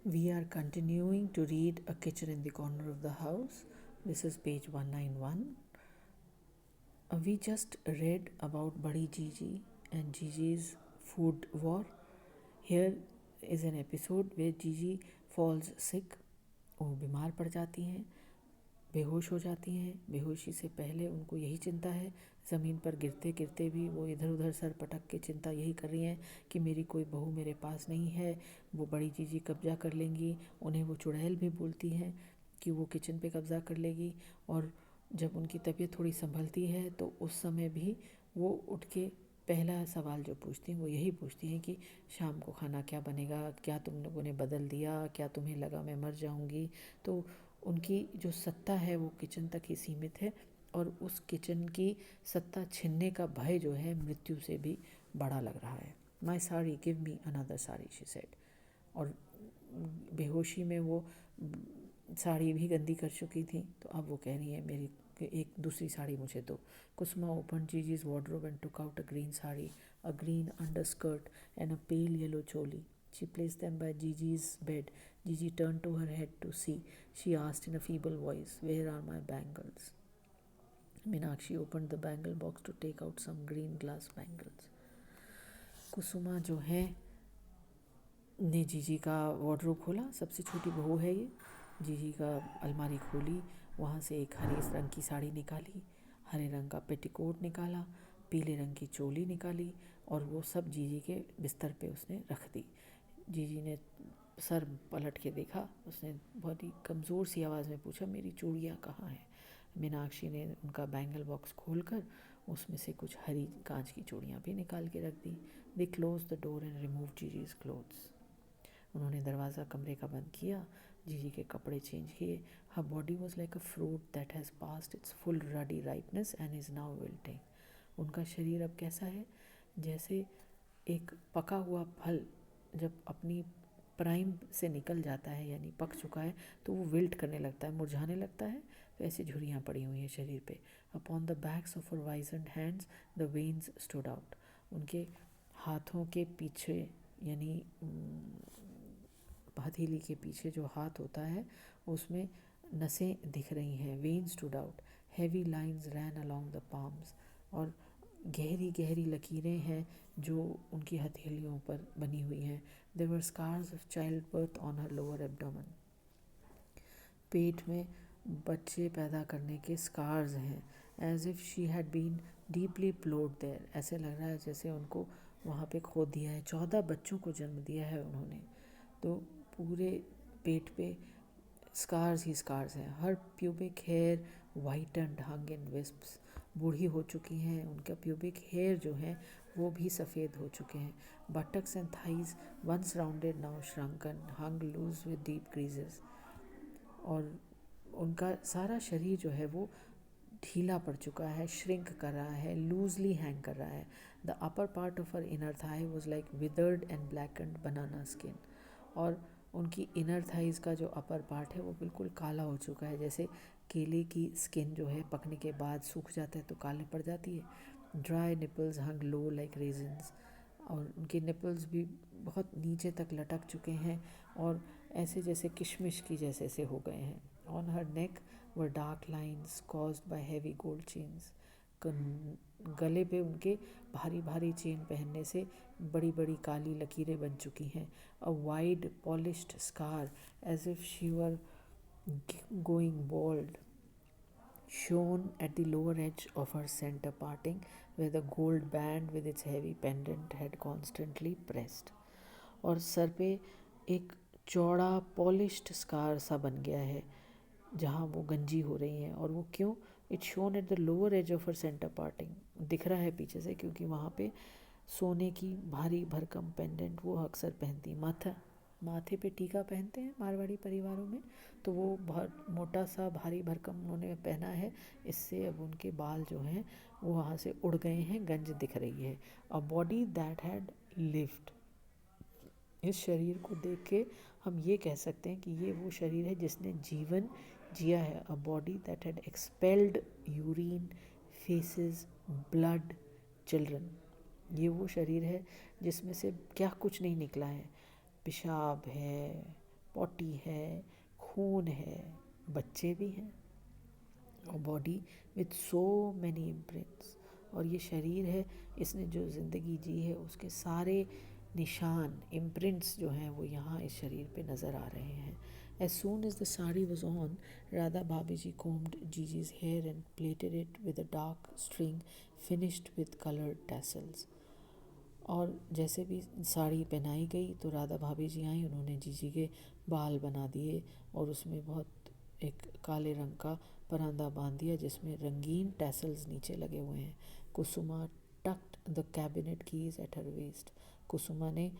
We are continuing to read A Kitchen in the Corner of the House. This is page 191. We just read about Badi Gigi and Gigi's food war. Here is an episode where Gigi falls sick. वो बीमार पड़ जाती हैं, बेहोश हो जाती हैं. बेहोशी से पहले उनको यही चिंता है, ज़मीन पर गिरते गिरते भी वो इधर उधर सर पटक के चिंता यही कर रही हैं कि मेरी कोई बहू मेरे पास नहीं है, वो बड़ी जीजी कब्जा कर लेंगी. उन्हें वो चुड़ैल भी बोलती हैं कि वो किचन पे कब्ज़ा कर लेगी. और जब उनकी तबीयत थोड़ी संभलती है तो उस समय भी वो उठ के पहला सवाल जो पूछती हैं वो यही पूछती हैं कि शाम को खाना क्या बनेगा, क्या तुम लोगों ने बदल दिया, क्या तुम्हें लगा मैं मर जाऊंगी. तो उनकी जो सत्ता है वो किचन तक ही सीमित है और उस किचन की सत्ता छीनने का भय जो है मृत्यु से भी बड़ा लग रहा है. My sari, give me another sari, she said. और बेहोशी में वो साड़ी भी गंदी कर चुकी थी, तो अब वो कह रही है मेरी एक दूसरी साड़ी मुझे दो. कुसुमा opened Gigi's wardrobe and took out a green sari, a green underskirt and a pale yellow choli. She placed them by Gigi's bed. Gigi turned to her head to see. She asked in a feeble voice, "Where are my bangles?" Meenakshi opened the bangle box to take out some green glass bangles. कुसुमा जो है ने जीजी का wardrobe खोला. सबसे छोटी बहू है ये. जीजी का अलमारी खोली, वहाँ से एक हरे रंग की साड़ी निकाली, हरे रंग का पेटीकोट निकाला, पीले रंग की चोली निकाली और वो सब जीजी के बिस्तर पे उसने रख दी. जीजी ने सर पलट के देखा. उसने बहुत ही कमज़ोर सी आवाज़ में पूछा, मेरी चूड़ियाँ कहाँ हैं. मीनाक्षी ने उनका बैंगल बॉक्स खोलकर उसमें से कुछ हरी कांच की चूड़ियाँ भी निकाल के रख दी. They close the door and remove Jiji's clothes. उन्होंने दरवाज़ा कमरे का बंद किया, जीजी के कपड़े चेंज किए. Her body was like a fruit that has past its full ruddy ripeness and is now wilting. उनका शरीर अब कैसा है, जैसे एक पका हुआ फल जब अपनी प्राइम से निकल जाता है यानी पक चुका है तो वो विल्ट करने लगता है, मुरझाने लगता है. तो ऐसी झुर्रियाँ पड़ी हुई हैं शरीर पे. Upon the backs of her wizened hands the veins stood out. उनके हाथों के पीछे यानी हथेली के पीछे जो हाथ होता है उसमें नसें दिख रही हैं. Veins stood out. Heavy lines ran along the palms. और गहरी गहरी लकीरें हैं जो उनकी हथेलियों पर बनी हुई हैं. There were scars of child birth on her lower abdomen. पेट में बच्चे पैदा करने के स्कार्स हैं. As if she had been deeply ploughed there. ऐसे लग रहा है जैसे उनको वहाँ पे खोद दिया है. 14 बच्चों को जन्म दिया है उन्होंने. तो पूरे पेट पे स्कार्स ही स्कार्स हैं. हर प्यूबिक हेयर वाइटन्ड हंग इन विस्प्स. बूढ़ी हो चुकी हैं, उनका प्यूबिक हेयर जो है वो भी सफ़ेद हो चुके हैं. Buttocks and thighs once rounded now shrunken hung loose with deep creases. और उनका सारा शरीर जो है वो ढीला पड़ चुका है, श्रिंक कर रहा है, लूजली हैंग कर रहा है. The upper part of her inner thigh was like withered and blackened banana skin. और उनकी इनर थाइज़ का जो अपर पार्ट है वो बिल्कुल काला हो चुका है, जैसे केले की स्किन जो है पकने के बाद सूख जाता है तो काले पड़ जाती है. ड्राई निपल्स हंग लो लाइक रेजिन्स. और उनके निपल्स भी बहुत नीचे तक लटक चुके हैं और ऐसे जैसे किशमिश की जैसे से हो गए हैं. On her neck were dark lines caused by heavy gold chains. गले पे उनके भारी भारी चेन पहनने से बड़ी बड़ी काली लकीरें बन चुकी हैं. A wide polished scar as if she were going bald shone at the lower edge of her center parting where the gold band with its heavy pendant had constantly pressed. और sir पे एक चौड़ा polished scar सा बन गया है जहाँ वो गंजी हो रही हैं. और वो क्यों? It shone at the lower edge of her centre parting. दिख रहा है पीछे से क्योंकि वहाँ पे सोने की भारी भरकम पेंडेंट वो अक्सर पहनती. माथे पे टीका पहनते हैं मारवाड़ी परिवारों में, तो वो बहुत मोटा सा भारी भरकम उन्होंने पहना है. इससे अब उनके बाल जो हैं वो वहाँ से उड़ गए हैं, गंज दिख रही है. A body that had lived. इस शरीर को देख के हम ये कह सकते हैं कि ये वो शरीर है जिसने जीवन जिया है. A body that had expelled urine, faces, blood, children. ये वो शरीर है जिसमें से क्या कुछ नहीं निकला है. पेशाब है, पॉटी है, खून है, बच्चे भी हैं, और body with so many imprints. और ये शरीर है, इसने जो ज़िंदगी जी है उसके सारे निशान, इम्प्रिंट्स जो हैं वो यहाँ इस शरीर पे नज़र आ रहे हैं। As soon as the sari was on, Radha Bhabiji combed Gigi's hair and plaited it with a dark string finished with colored tassels. और जैसे भी साड़ी पहनाई गई तो राधा भाभी जी आई, उन्होंने जीजी के बाल बना दिए और उसमें बहुत एक काले रंग का परांदा बांध दिया जिसमें रंगीन टैसल्स नीचे लगे हुए हैं। Kusuma tucked the cabinet keys at her waist. Kusuma ने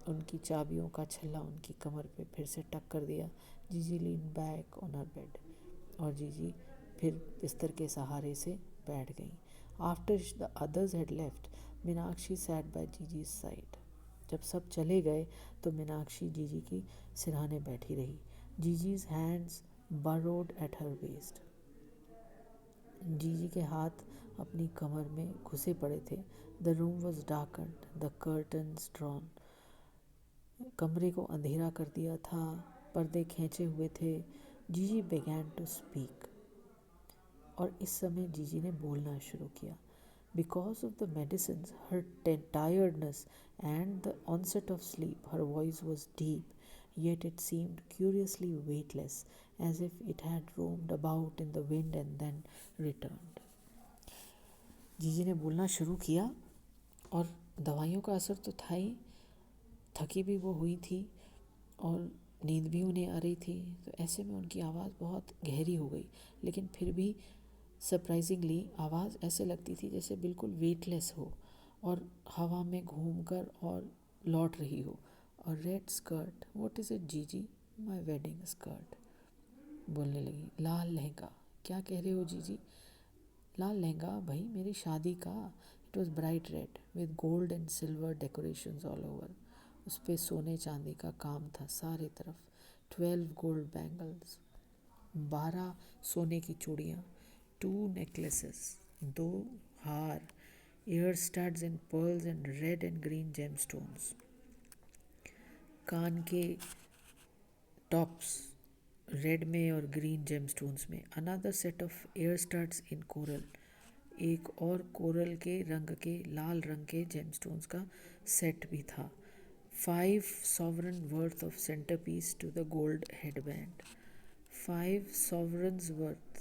उनकी चाबियों का छल्ला उनकी कमर पे फिर से टक कर दिया। Jiji lean back on her bed, और जीजी फिर बिस्तर के सहारे से बैठ गई। After the others had left, Meenakshi sat by Jiji's side. जब सब चले गए तो मीनाक्षी जीजी की सिरहाने बैठी रही। जीजी's hands burrowed at her waist। जीजी के हाथ अपनी कमर में घुसे पड़े थे। The room was darkened, the curtains drawn. कमरे को अंधेरा कर दिया था, पर्दे खींचे हुए थे। जीजी began to speak, और इस समय जीजी ने बोलना शुरू किया। Because of the medicines, her tiredness and the onset of sleep, her voice was deep, yet it seemed curiously weightless, as if it had roamed about in the wind and then returned. जीजी ने बोलना शुरू किया, और दवाइयों का असर तो था ही, थकी भी वो हुई थी और नींद भी उन्हें आ रही थी, तो ऐसे में उनकी आवाज़ बहुत गहरी हो गई, लेकिन फिर भी सरप्राइजिंगली आवाज़ ऐसे लगती थी जैसे बिल्कुल वेटलेस हो और हवा में घूमकर और लौट रही हो। और red skirt, what is it Jiji? My wedding skirt. बोलने लगी। लाल लहंगा। क्या कह रहे हो जीजी? लाल लहंगा भाई, मेरी शादी का। It was bright read with gold and silver decorations all over. उस पर सोने चांदी का काम था सारे तरफ। 12 गोल्ड बैंगल्स, 12 सोने की चूड़ियाँ, 2 नेकलेसेस, 2 हार, ear studs and pearls and red and green gemstones, कान के टॉप्स रेड में और ग्रीन जेमस्टोन्स में। Another set of ear studs in coral, एक और कोरल के रंग के लाल रंग के जेमस्टोन्स का सेट भी था। 5 sovereign worth of centerpiece to the gold headband, 5 sovereigns worth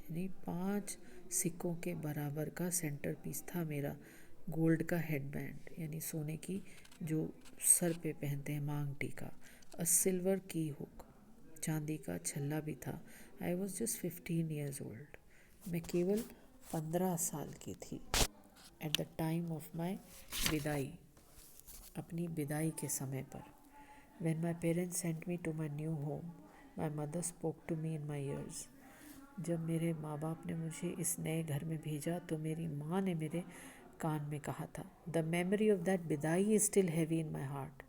यानी 5 सिक्कों के बराबर का सेंटर पीस था मेरा गोल्ड का हेडबैंड, यानी सोने की जो सर पे पहनते हैं मांग टीका। अ सिल्वर की हुक, चांदी का छल्ला भी था। I was just 15 years old, मैं केवल 15 साल की थी। At the time of my विदाई, अपनी विदाई के समय पर। When my parents sent me to my new home, my mother spoke to me in my ears. जब मेरे माँ बाप ने मुझे इस नए घर में भेजा तो मेरी माँ ने मेरे कान में कहा था, The memory of that विदाई is still heavy in my heart.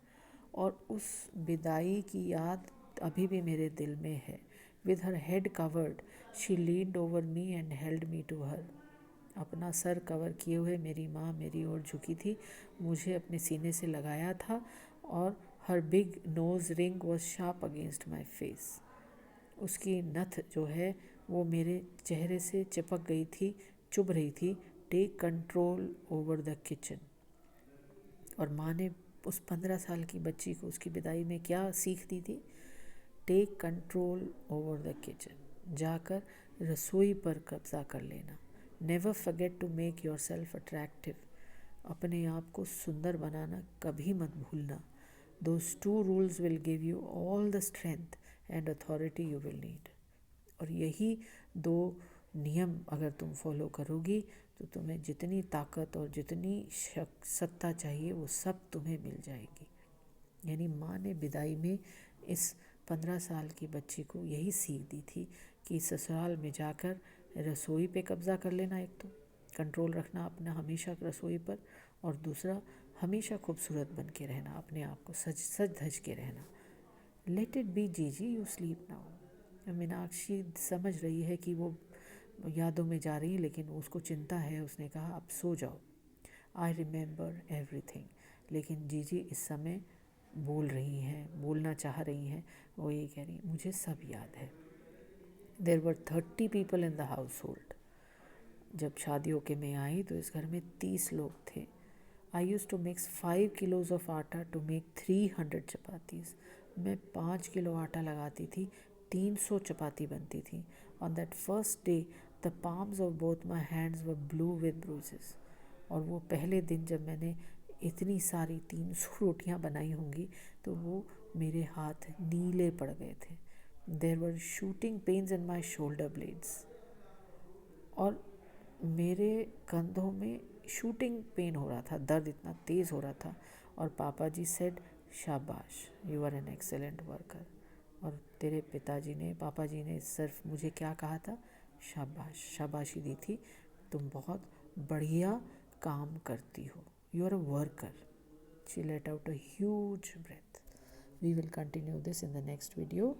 और उस विदाई की याद अभी भी मेरे दिल में है। With her head covered, she leaned over me and held me to her. अपना सर कवर किए हुए मेरी माँ मेरी ओर झुकी थी, मुझे अपने सीने से लगाया था, और her big nose ring was sharp against my face. उसकी नथ जो है वो मेरे चेहरे से चिपक गई थी, चुभ रही थी। Take control over the kitchen. और माँ ने उस 15 साल की बच्ची को उसकी विदाई में क्या सीख दी थी? Take control over the kitchen, जाकर रसोई पर कब्जा कर लेना। Never forget to make yourself attractive, अपने आप को सुंदर बनाना कभी मत भूलना। Those 2 rules will give you all the strength and authority you will need. और यही 2 नियम अगर तुम फॉलो करोगी तो तुम्हें जितनी ताकत और जितनी सत्ता चाहिए वो सब तुम्हें मिल जाएगी। यानी माँ ने विदाई में इस 15 साल की बच्ची को यही सीख दी थी कि ससुराल में जाकर रसोई पे कब्ज़ा कर लेना, एक तो कंट्रोल रखना अपना हमेशा रसोई पर, और दूसरा हमेशा खूबसूरत बन के रहना, अपने आप को सज धज के रहना। लेट इट बी जीजी, यू स्लीप नाउ। मीनाक्षी समझ रही है कि वो यादों में जा रही है, लेकिन उसको चिंता है। उसने कहा अब सो जाओ, आई रिमेंबर एवरीथिंग। लेकिन जीजी इस समय बोल रही हैं, बोलना चाह रही हैं, वो ये कह रही हैं, मुझे सब याद है। There were 30 people in the household. जब शादी होके मैं आई तो इस घर में 30 लोग थे। I used to mix 5 kilos of atta to make 300 chapatis. मैं 5 किलो आटा लगाती थी, 300 चपाती बनती थी। On that first day the palms of both my hands were blue with bruises. और वो पहले दिन जब मैंने इतनी सारी 300 रोटियां बनाई होंगी तो वो मेरे हाथ नीले पड़ गए थे। There were shooting pains in my shoulder blades. और मेरे कंधों में शूटिंग पेन हो रहा था, दर्द इतना तेज़ हो रहा था। और पापा जी सेड शाबाश, you are an excellent worker. और तेरे पापा जी ने सिर्फ मुझे क्या कहा था, शाबाश, शाबाशी दी थी, तुम बहुत बढ़िया काम करती हो, you are a worker. She let out a huge breath. We will continue this in the next video.